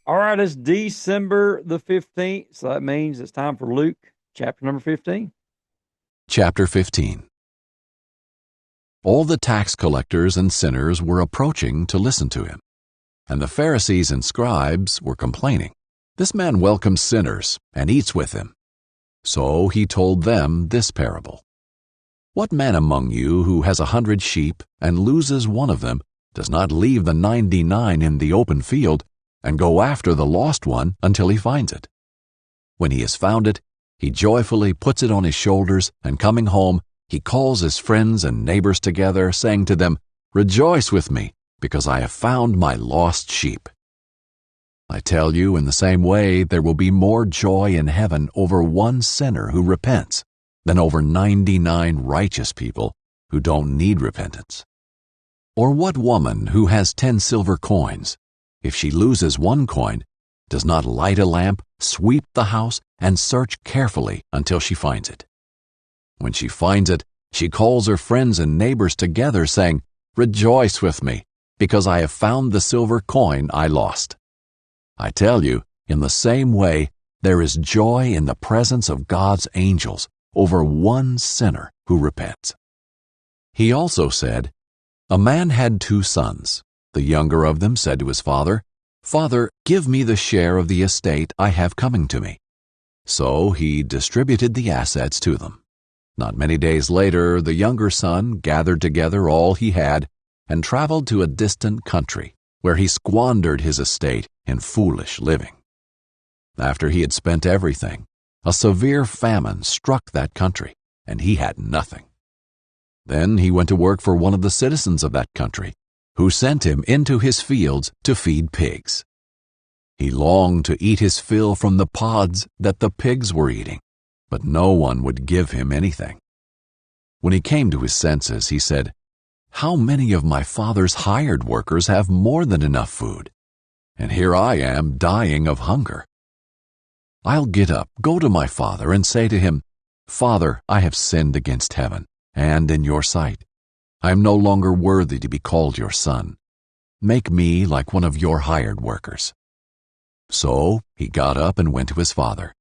All right, it's December the 15th, so that means it's time for Luke chapter number 15. Chapter 15. All the tax collectors and sinners were approaching to listen to him, and the Pharisees and scribes were complaining, "This man welcomes sinners and eats with them." So he told them this parable. "What man among you who has 100 sheep and loses one of them does not leave the 99 in the open field and go after the lost one until he finds it? When he has found it, he joyfully puts it on his shoulders, and coming home, he calls his friends and neighbors together, saying to them, 'Rejoice with me, because I have found my lost sheep.' I tell you, in the same way, there will be more joy in heaven over one sinner who repents than over 99 righteous people who don't need repentance. Or what woman who has 10 silver coins, if she loses one coin, does not light a lamp, sweep the house, and search carefully until she finds it? When she finds it, she calls her friends and neighbors together, saying, 'Rejoice with me, because I have found the silver coin I lost.' I tell you, in the same way, there is joy in the presence of God's angels over one sinner who repents." He also said, "A man had 2 sons. The younger of them said to his father, 'Father, give me the share of the estate I have coming to me.' So he distributed the assets to them. Not many days later, the younger son gathered together all he had and traveled to a distant country, where he squandered his estate in foolish living. After he had spent everything, a severe famine struck that country, and he had nothing. Then he went to work for one of the citizens of that country, who sent him into his fields to feed pigs. He longed to eat his fill from the pods that the pigs were eating, but no one would give him anything. When he came to his senses, he said, 'How many of my father's hired workers have more than enough food? And here I am dying of hunger. I'll get up, go to my father, and say to him, Father, I have sinned against heaven and in your sight. I am no longer worthy to be called your son. Make me like one of your hired workers.' So he got up and went to his father.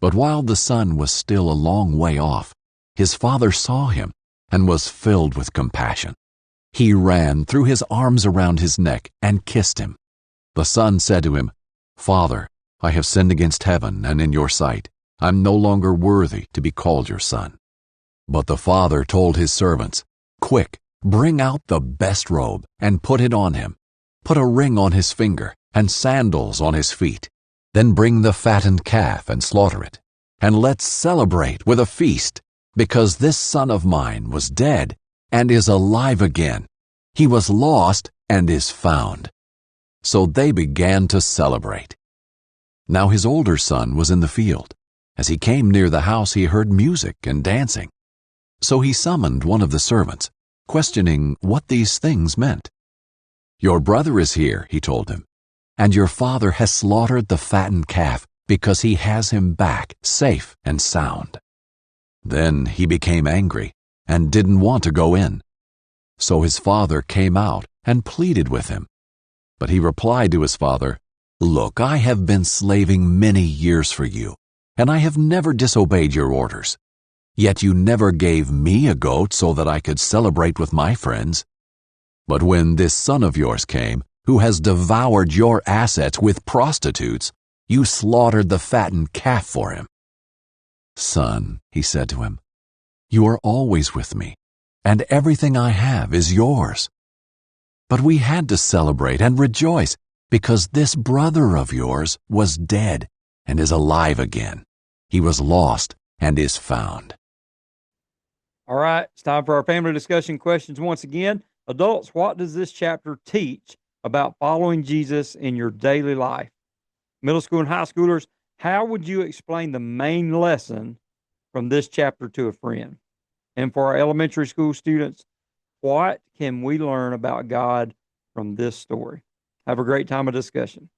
But while the son was still a long way off, his father saw him and was filled with compassion. He ran, threw his arms around his neck, and kissed him. The son said to him, 'Father, I have sinned against heaven and in your sight. I am no longer worthy to be called your son.' But the father told his servants, 'Quick, bring out the best robe and put it on him. Put a ring on his finger and sandals on his feet. Then bring the fattened calf and slaughter it. And let's celebrate with a feast, because this son of mine was dead and is alive again. He was lost and is found.' So they began to celebrate. Now his older son was in the field. As he came near the house, he heard music and dancing. So he summoned one of the servants, questioning what these things meant. 'Your brother is here,' he told him, 'and your father has slaughtered the fattened calf because he has him back safe and sound.' Then he became angry and didn't want to go in. So his father came out and pleaded with him. But he replied to his father, 'Look, I have been slaving many years for you, and I have never disobeyed your orders. Yet you never gave me a goat so that I could celebrate with my friends. But when this son of yours came, who has devoured your assets with prostitutes, you slaughtered the fattened calf for him.' 'Son,' he said to him, 'you are always with me, and everything I have is yours. But we had to celebrate and rejoice because this brother of yours was dead and is alive again. He was lost and is found.'" All right, it's time for our family discussion questions once again. Adults, what does this chapter teach about following Jesus in your daily life? Middle school and high schoolers, how would you explain the main lesson from this chapter to a friend? And for our elementary school students, what can we learn about God from this story? Have a great time of discussion.